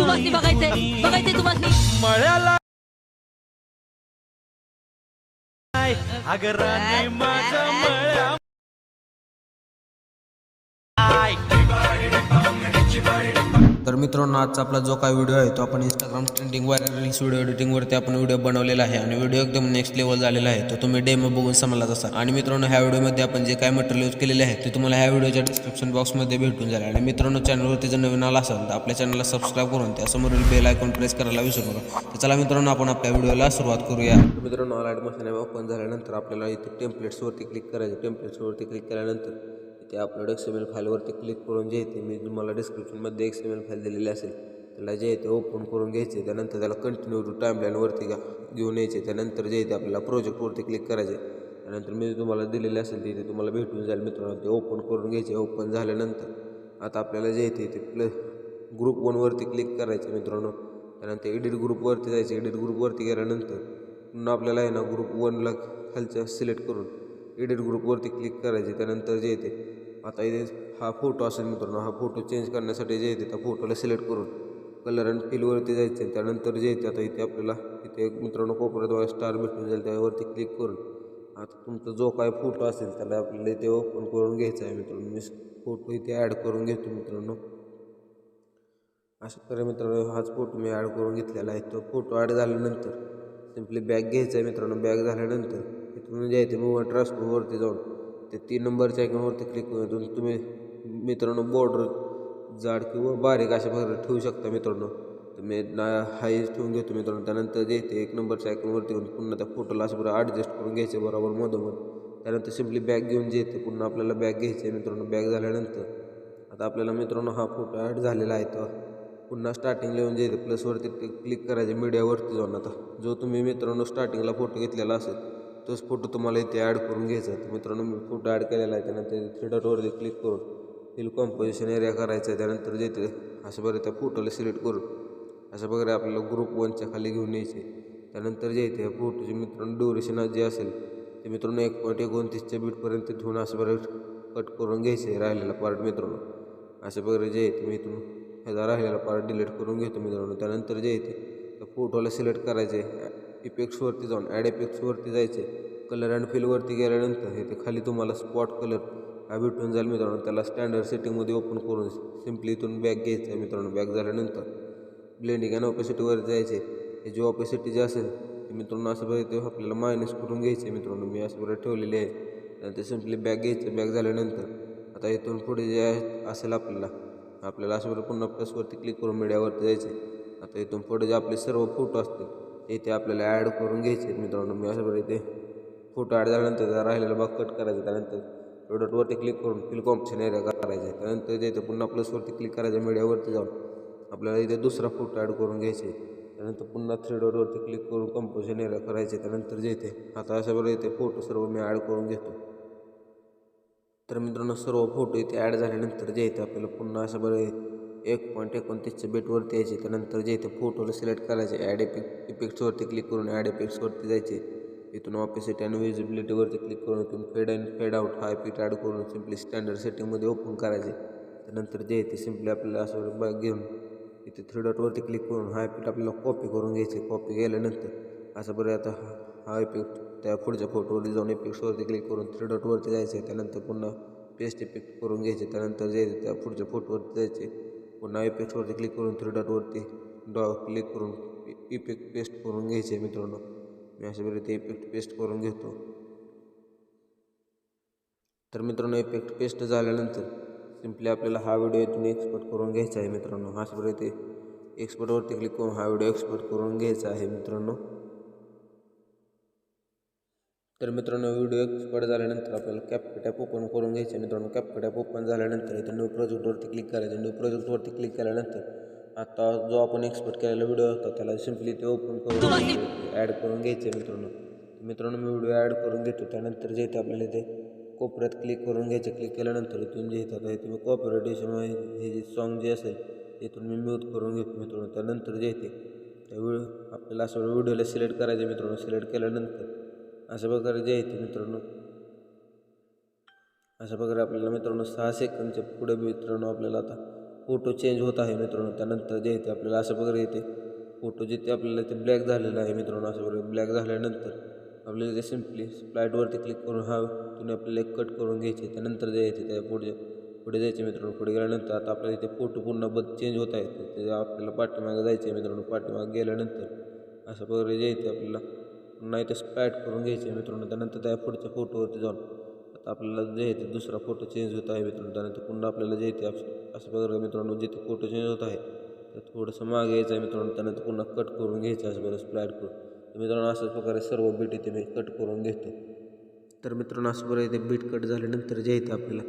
तुम्हाला बघायचंय तुम्हाला मळ्याला अगराने माझ्या मळ्या तर मित्रांनो आजचा आपला जो काही व्हिडिओ आहे तो आपण Instagram trending viral reels video एडिटिंगवरती आपण व्हिडिओ बनवलेला आहे आणि व्हिडिओ एकदम नेक्स्ट लेवल झालेला आहे. तर तुम्ही डेमो बघून समजलाच असाल. आणि मित्रांनो ह्या व्हिडिओमध्ये आपण जे काय मटेरियल यूज केलेले आहे ते तुम्हाला ह्या व्हिडिओच्या डिस्क्रिप्शन बॉक्समध्ये भेटून जाईल. आणि मित्रांनो चॅनलवरती जर नवीन आला असाल तर आपल्या चॅनलला सबस्क्राईब करून त्यासमोरील बेल आयकॉन प्रेस करायला विसरू नका. तर चला मित्रांनो आपण आपल्या व्हिडिओला सुरुवात करूया. मित्रांनो ऑल मशीन ओपन झाल्यानंतर आपल्याला इथे टेम्पलेट्सवरती क्लिक करायचं. टेम्पलेट्सवरती क्लिक केल्यानंतर इथे अपलोड XML फाईलवरती क्लिक करून जे येते मी तुम्हाला डिस्क्रिप्शनमध्ये XML फाईल दिलेली असेल त्याला जे येते ओपन करून घ्यायचे. त्यानंतर त्याला कंटिन्यू टू टाईमलाईनवरती घेऊन यायचे. त्यानंतर जे येते आपल्याला प्रोजेक्टवरती क्लिक करायचे. त्यानंतर मी तुम्हाला दिलेले असेल ते तुम्हाला भेटून जाईल. मित्रांनो ते ओपन करून घ्यायचे. ओपन झाल्यानंतर आता आपल्याला जे येते ते ग्रुप 1वरती क्लिक करायचे मित्रांनो. त्यानंतर एडिट ग्रुपवरती जायचे. एडिट ग्रुपवरती गेल्यानंतर पुन्हा आपल्याला आहे ना ग्रुप 1ला खालच्या सिलेक्ट करून एडिट ग्रुपवरती क्लिक करायचे. त्यानंतर जे येते आता इथे हा फोटो असेल मित्रांनो. हा फोटो चेंज करण्यासाठी जे येते त्या फोटोला सिलेक्ट करून कलर अँड फिलवरती जायचे. त्यानंतर जे येते आता इथे आपल्याला इथे मित्रांनो कोपऱ्यात स्टार भेटून जाईल. त्यावरती क्लिक करून आता तुमचा जो काय फोटो असेल त्याला आपल्याला इथे ओपन करून घ्यायचा आहे मित्रांनो. मी फोटो इथे ॲड करून घेतो मित्रांनो. अशा प्रकारे मित्रांनो हाच फोटो मी ॲड करून घेतलेला आहे. तो फोटो ॲड झाल्यानंतर सिम्पली बॅक घ्यायचा आहे मित्रांनो. बॅक झाल्यानंतर इथून जे आहे मूव ट्रान्सफरवरती जाऊन ते 3 नंबरच्या आयकॉनवरती क्लिक करून तुम्ही मित्रांनो बॉर्डर जाड किंवा बारीक अशा प्रकारे ठेवू शकता मित्रांनो. तर मी हाय ठेवून घेतो मित्रांनो. त्यानंतर जे ते 1 नंबरच्या आयकॉनवरती येऊन पुन्हा त्या फोटोला असं बरं ॲडजस्ट करून घ्यायचं बरोबर मधोमध. त्यानंतर सिम्पली बॅक घेऊन जे येते पुन्हा आपल्याला बॅक घ्यायचं आहे मित्रांनो. बॅक झाल्यानंतर आता आपल्याला मित्रांनो हा फोटो ॲड झालेला आहे. तो पुन्हा स्टार्टिंगला येऊन जे येते प्लसवरती क्लिक करायचे. मीडियावरती जाऊन आता जो तुम्ही मित्रांनो स्टार्टिंगला फोटो घेतलेला असेल तोच फोटो तुम्हाला इथे ॲड करून घ्यायचा. तर मित्रांनो मी फोटो ॲड केलेला आहे. त्यानंतर 3 डॉटवरती क्लिक करून फिल कॉम्पोजिशन एरिया करायचा आहे. त्यानंतर जे ते अशा प्रकारे त्या फोटोला सिलेक्ट करून अशा प्रकारे आपल्याला ग्रुप 1च्या खाली घेऊन यायचे. त्यानंतर जे येते फोटोचे मित्रांनो ड्युरेशन जे असेल ते मित्रांनो 1.29 बीटपर्यंत ठेवून अशा प्रकारे कट करून घ्यायचे राहिलेला पार्ट मित्रांनो. अशा प्रकारे जे येते मी इथून ह्याचा राहिलेला पार्ट डिलीट करून घेतो मित्रांनो. त्यानंतर जे येते त्या फोटोला सिलेक्ट करायचे. इफेक्ट्सवरती जाऊन ॲड इफेक्ट्सवरती जायचे. कलर अँड फिलवरती गेल्यानंतर इथे खाली तुम्हाला स्पॉट कलर हा भेटून जाईल मित्रांनो. त्याला स्टँडर्ड सेटिंगमध्ये ओपन करून सिम्पली इथून बॅक घ्यायचं आहे मित्रांनो. बॅक झाल्यानंतर ब्लेंडिंग अँड ऑपेसिटीवर जायचे. हे जे ऑपेसिटी जे असेल ते मित्रांनो असं बघा ते आपल्याला मायनस करून घ्यायचे आहे मित्रांनो. मी असं बरं ठेवलेले आहे. त्यानंतर सिम्पली बॅक घ्यायचं. बॅक झाल्यानंतर आता इथून पुढे जे असेल आपल्याला असं बरं पुन्हा प्लसवरती क्लिक करून मीडियावरती जायचे. आता इथून पुढे जे आपले सर्व फोटो असतील ते ते आपल्याला ॲड करून घ्यायचे मित्रांनो. मी असं बरं इथे फोटो ॲड झाल्यानंतर त्याचा राहिलेला भाग कट करायचा. त्यानंतर प्रोडक्टवरती क्लिक करून फिल कॉम्पोजिशन एरिया करायचे. त्यानंतर जे ते पुन्हा प्लसवरती क्लिक करायचं. मीडियावरती जाऊन आपल्याला इथे दुसरा फोटो ॲड करून घ्यायचे. त्यानंतर पुन्हा 3 डॉटवरती क्लिक करून कॉम्पोजिशन एरिया करायचे. त्यानंतर जे ते आता अशा बरं इथे फोटो सर्व मी ॲड करून घेतो. तर मित्रांनो सर्व फोटो इथे ॲड झाल्यानंतर जे येते आपल्याला पुन्हा असं बरं 1.29 बीटवरती यायचे. त्यानंतर जे इथे फोटोला सिलेक्ट करायचे. ॲड इफेक्ट्सवरती क्लिक करून ॲड इफेक्ट्सवरती जायचे. इथून ऑपेसिटी आणि विजिबिलिटीवरती क्लिक करून इथून फेड अँड फेड आउट हा इफेक्ट ॲड करून सिम्पली स्टँडर्ड सेटिंगमध्ये ओपन करायचे. त्यानंतर जे येते सिम्पली आपल्याला असं बॅग घेऊन इथे 3 डॉटवरती क्लिक करून हा इफेक्ट आपल्याला कॉपी करून घ्यायचे. कॉपी केल्यानंतर असं बरं आता हा इफेक्ट त्या पुढच्या फोटोवरती जाऊन इफेक्ट्सवरती क्लिक करून 3 डॉटवरती जायचे. त्यानंतर पुन्हा पेस्ट इफेक्ट करून घ्यायचे. त्यानंतर जे त्या पुढच्या फोटोवरती जायचे. पुन्हा इफेक्ट्सवरती क्लिक करून 3 डॉटवरती क्लिक करून इफेक्ट पेस्ट करून घ्यायचे मित्रांनो. मी अशा प्रकारे ते इफेक्ट पेस्ट करून घेतो. तर मित्रांनो इफेक्ट पेस्ट झाल्यानंतर सिम्पली आपल्याला हा व्हिडिओ इथून एक्सपोर्ट करून घ्यायचा आहे मित्रांनो. अशा प्रकारे ते एक्सपोर्टवरती क्लिक करून हा व्हिडिओ एक्सपोर्ट करून घ्यायचा आहे मित्रांनो. तर मित्रांनो व्हिडिओ एक्सपोर्ट झाल्यानंतर आपल्याला कॅपकट ॲप ओपन करून घ्यायचं मित्रांनो. कॅपकट ॲप ओपन झाल्यानंतर इथं न्यू प्रोजेक्टवरती क्लिक करायचं. न्यू प्रोजेक्टवरती क्लिक केल्यानंतर आता जो आपण एक्सपोर्ट केलेला व्हिडिओ होता त्याला सिम्पली ते ओपन करून ॲड करून घ्यायचं मित्रांनो. मित्रांनो मी व्हिडिओ ॲड करून घेतो. त्यानंतर जे इथे आपल्याला इथे कोपऱ्यात क्लिक करून घ्यायचे. क्लिक केल्यानंतर इथून जे येतात इथे मी कॉपीराइटेशन हे जे सॉन्ग जे असेल इथून मी म्यूट करून घेतो मित्रांनो. त्यानंतर जे येते त्या आपल्याला असं व्हिडिओला सिलेक्ट करायचे मित्रांनो. सिलेक्ट केल्यानंतर अशा प्रकारे जे येते मित्रांनो अशा प्रकारे आपल्याला मित्रांनो 6 सेकंदच्या पुढे मित्रांनो आपल्याला आता फोटो चेंज होत आहे मित्रांनो. त्यानंतर जे इथे आपल्याला अशा प्रकारे येते फोटो जिथे आपल्याला ते ब्लॅक झालेला आहे मित्रांनो. अशा प्रकारे ब्लॅक झाल्यानंतर आपल्याला ते सिम्पली स्लाईडवरती क्लिक करून हा तुम्ही आपल्याला एक कट करून घ्यायचे. त्यानंतर जे येते त्या पुढे जायचे मित्रांनो. पुढे गेल्यानंतर आता आपल्याला इथे फोटो पुन्हा चेंज होत आहे. ते आपल्याला पाठीमागे जायचे आहे मित्रांनो. पाठीमागे गेल्यानंतर अशा प्रकारे जे येते आपल्याला पुन्हा इथे स्प्लॅट करून घ्यायचे मित्रांनो. त्यानंतर त्या पुढच्या फोटोवरती जाऊन आता आपल्याला जे आहे ते दुसरा फोटो चेंज होत आहे मित्रांनो. त्यानंतर पुन्हा आपल्याला जे येते अशा प्रकारे मित्रांनो जिथे फोटो चेंज होत आहे तर थोडंसं मागे यायचं आहे मित्रांनो. त्यानंतर पुन्हा कट करून घ्यायचं अशा प्रकारे स्प्लॅट करून. तर मित्रांनो अशाच प्रकारे सर्व बीट इथे मी कट करून घेतो. तर मित्रांनो अशा प्रकारे इथे बीट कट झाल्यानंतर जे येते आपल्याला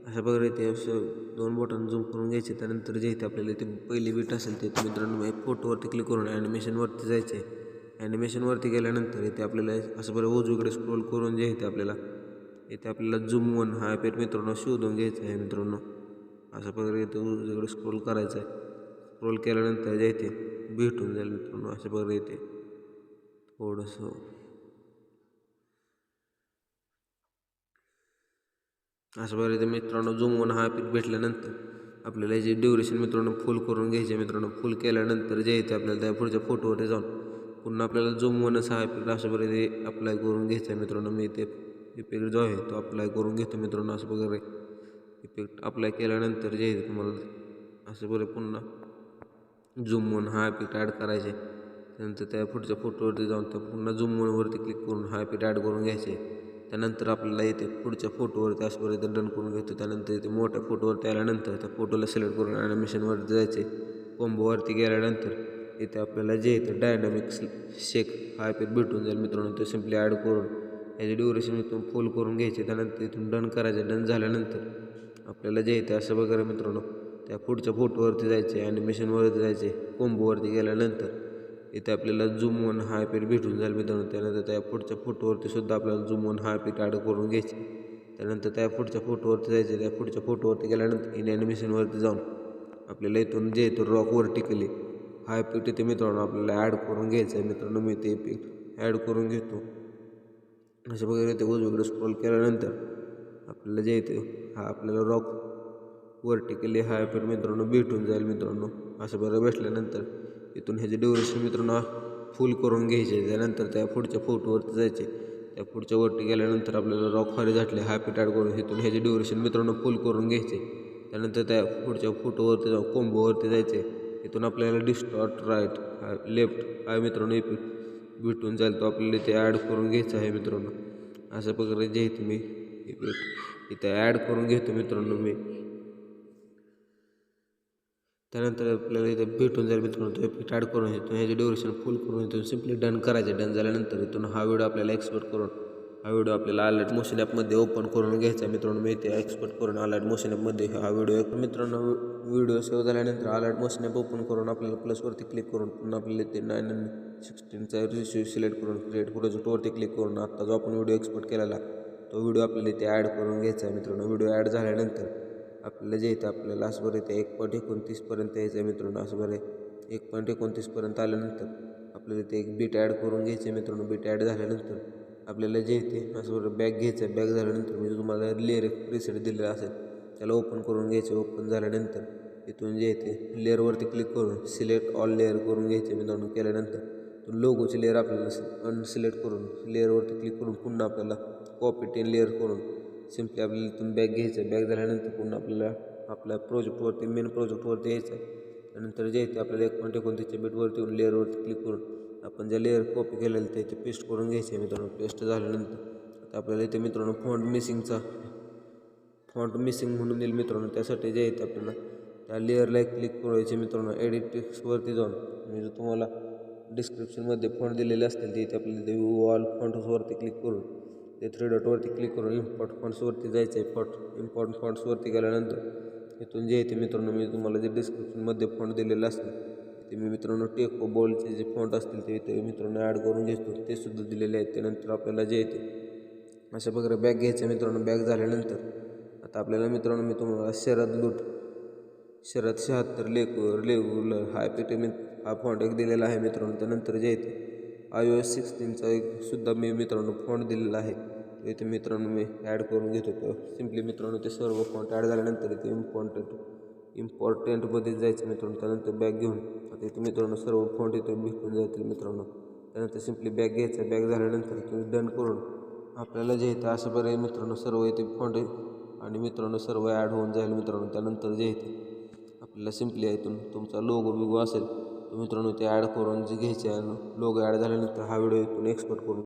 अशा प्रकारे इथे असं 2 बोटांना झूम करून घ्यायचे. त्यानंतर जे इथे आपल्याला इथे पहिली बीट असेल ते मित्रांनो फोटोवरती क्लिक करून ॲनिमेशनवरती जायचं आहे. ॲनिमेशनवरती गेल्यानंतर इथे आपल्याला असं बरं उजवीकडे स्क्रोल करून जे इथे आपल्याला झूम 1 हा ॲपेट मित्रांनो शोधून घ्यायचा आहे मित्रांनो. अशा प्रकारे इथे उजवीकडे स्क्रोल करायचं आहे. स्क्रोल केल्यानंतर जे इथे भेटून जाईल मित्रांनो. अशा प्रकारे इथे थोडंसं अशा प्रकारे मित्रांनो झूम 1 हा ॲपेट भेटल्यानंतर आपल्याला याची ड्युरेशन मित्रांनो फुल करून घ्यायचे मित्रांनो. फुल केल्यानंतर जे इथे आपल्याला त्या पुढच्या फोटोवरती जाऊन पुन्हा आपल्याला झूम 1 हा इफेक्ट अशा प्रकारे अप्लाय करून घ्यायचा आहे मित्रांनो. मी इथे इफेक्ट जो आहे तो अप्लाय करून घेतो मित्रांनो. अशा प्रकारे इफेक्ट अप्लाय केल्यानंतर जे आहे तुम्हाला अशा प्रकारे पुन्हा झूम 1 हा इफेक्ट ॲड करायचे. त्यानंतर त्या पुढच्या फोटोवरती जाऊन त्या पुन्हा झूम 1वरती क्लिक करून हा इफेक्ट ॲड करून घ्यायचे. त्यानंतर आपल्याला इथे पुढच्या फोटोवरती अशा प्रकारे डन करून घेतो. त्यानंतर इथे मोठ्या फोटोवरती आल्यानंतर त्या फोटोला सिलेक्ट करून ॲनिमेशनवरती जायचे. कोंबोवरती गेल्यानंतर इथे आपल्याला जे इथे डायनॅमिक शेक हा इफेक्ट भेटून जाईल मित्रांनो. ते सिम्पली ॲड करून याचे ड्युरेशन इथून फुल करून घ्यायचे. त्यानंतर इथून डन करायचे. डन झाल्यानंतर आपल्याला जे इथे असं वगैरे मित्रांनो त्या पुढच्या फोटोवरती जायचे. ॲनिमेशनवरती जायचे. कोंबोवरती गेल्यानंतर इथे आपल्याला झूम 1 हा इफेक्ट भेटून जाईल मित्रांनो. त्यानंतर त्या पुढच्या फोटोवरती सुद्धा आपल्याला झूम 1 हा इफेक्ट ॲड करून घ्यायचे. त्यानंतर त्या पुढच्या फोटोवरती जायचे. त्या पुढच्या फोटोवरती गेल्यानंतर इन ॲनिमेशनवरती जाऊन आपल्याला इथून जे येतो रॉक व्हर्टिकली हा इफेक्ट इथे मित्रांनो आपल्याला ॲड करून घ्यायचा आहे मित्रांनो. मी ते इफेक्ट ॲड करून घेतो. अशा प्रकारे ते उजवीकडे स्क्रोल केल्यानंतर आपल्याला जे येते हा आपल्याला रॉक व्हर्टिकली हा इफेक्ट मित्रांनो भेटून जाईल मित्रांनो. असं बरं भेटल्यानंतर इथून ह्याचे ड्युरेशन मित्रांनो फुल करून घ्यायचे. त्यानंतर त्या पुढच्या फोटोवरती जायचे. त्या पुढच्या वरती गेल्यानंतर आपल्याला रॉक हॉरिझॉन्टली हा इफेक्ट ॲड करून इथून ह्याचे ड्युरेशन मित्रांनो फुल करून घ्यायचे. त्यानंतर त्या पुढच्या फोटोवरती जाऊन कोंबोवरती जायचे. इथून आपल्याला डिस्टॉर्ट राईट हा लेफ्ट हा मित्रांनो इफेक्ट भेटून जाईल. तो आपल्याला इथे ॲड करून घ्यायचा आहे मित्रांनो. अशा प्रकारे जे इथे मी इफेक्ट इथे ॲड करून घेतो मित्रांनो मी. त्यानंतर आपल्याला इथे भेटून जाईल मित्रांनो. तो इफेक्ट ॲड करून येतो. ह्याचे ड्युरेशन फुल करून इथून सिम्पली डन करायचे. डन झाल्यानंतर इथून हा व्हिडिओ आपल्याला एक्सपोर्ट करून हा व्हिडिओ आपल्याला अलर्ट मोशन ॲपमध्ये ओपन करून घ्यायचा आहे मित्रांनो. मी इथे एक्सपोर्ट करून अलर्ट मोशन ॲपमध्ये हा व्हिडिओ मित्रांनो व्हिडिओ सेव्ह झाल्यानंतर अलर्ट मोशन ॲप ओपन करून आपल्याला प्लसवरती क्लिक करून पुन्हा आपल्याला इथे 9:16चा रेशो सिलेक्ट करून क्रिएट प्रोजेक्टवरती क्लिक करून आत्ता जो आपण व्हिडिओ एक्सपोर्ट केलेला तो व्हिडिओ आपल्याला इथे ॲड करून घ्यायचा आहे मित्रांनो. व्हिडिओ ॲड झाल्यानंतर आपल्याला जे इथे आपल्याला असं बरं इथे 1.29पर्यंत यायचं आहे मित्रांनो. असं बरं 1.29पर्यंत आल्यानंतर आपल्याला इथे एक बीट ॲड करून घ्यायचे मित्रांनो. बीट ॲड झाल्यानंतर आपल्याला जे इथे असं बरं बॅक घ्यायचं आहे. बॅक झाल्यानंतर मी तुम्हाला लेअर प्रीसेट दिलेला असेल त्याला ओपन करून घ्यायचे. ओपन झाल्यानंतर इथून जे येते लेअरवरती क्लिक करून सिलेक्ट ऑल लेअर करून घ्यायचे मित्रांनो. केल्यानंतर लोगोची लेअर आपल्याला अनसिलेक्ट करून लेअरवरती क्लिक करून पुन्हा आपल्याला कॉपी 10 लेअर करून सिम्पली आपल्याला इथून बॅक घ्यायचं. बॅक झाल्यानंतर पुन्हा आपल्याला आपल्या प्रोजेक्टवरती मेन प्रोजेक्टवरती यायचं आहे. त्यानंतर जे येते आपल्याला 1.29च्या बीटवरती येऊन लेअरवरती क्लिक करून आपण ज्या लेअर कॉपी केलेलं ते इथे पेस्ट करून घ्यायचे मित्रांनो. पेस्ट झाल्यानंतर आता आपल्याला इथे मित्रांनो फॉन्ट मिसिंग म्हणून येईल मित्रांनो. त्यासाठी जे येते आपल्याला त्या लेअरला क्लिक करायचे मित्रांनो. एडिट टेक्स्टवरती जाऊन मी जो तुम्हाला डिस्क्रिप्शनमध्ये फॉन्ट दिलेले असतील ते इथे आपल्याला ते ऑल फॉन्ट्सवरती क्लिक करून ते 3 डॉटवरती क्लिक करून इम्पॉर्ट फॉन्ट्सवरती जायचं आहे. इम्पॉर्ट फॉन्ट्सवरती गेल्यानंतर इथून जे येते मित्रांनो मी तुम्हाला जे डिस्क्रिप्शनमध्ये फॉन्ट दिलेलं असतील ते मी मित्रांनो टेको बॉलचे जे फॉन्ट असतील ते इथे मित्रांनो ॲड करून घेतो. ते सुद्धा दिलेले आहेत. त्यानंतर आपल्याला जे येते अशा प्रकारे बॅक घ्यायचं मित्रांनो. बॅक झाल्यानंतर आता आपल्याला मित्रांनो मी तुम्हाला शरद 76 लेगुलर हा हा फॉन्ट एक दिलेला आहे मित्रांनो. त्यानंतर जे येते iOS 16चा एक सुद्धा मी मित्रांनो फॉन्ट दिलेला आहे. तो इथे मित्रांनो मी ॲड करून घेतो. तर सिम्पली मित्रांनो ते सर्व फॉन्ट ॲड झाल्यानंतर इथे इम्पॉर्टंटमध्ये जायचं मित्रांनो. त्यानंतर बॅग घेऊन आता इथे मित्रांनो सर्व फॉन्ट इथे भेटून जातील मित्रांनो. त्यानंतर सिम्पली बॅग घ्यायचं. बॅग झाल्यानंतर तुम्ही डन करून आपल्याला जे इथं असं बरं आहे मित्रांनो सर्व इथे फॉन्ट आणि मित्रांनो सर्व ॲड होऊन जाईल मित्रांनो. त्यानंतर जे इथे आपल्याला सिम्पली आहे तुमचा लोगो बिगो असेल तर मित्रांनो ते ॲड करून जे घ्यायचे आहे. लोगो ॲड झाल्यानंतर हा व्हिडिओ इथून एक्सपोर्ट करून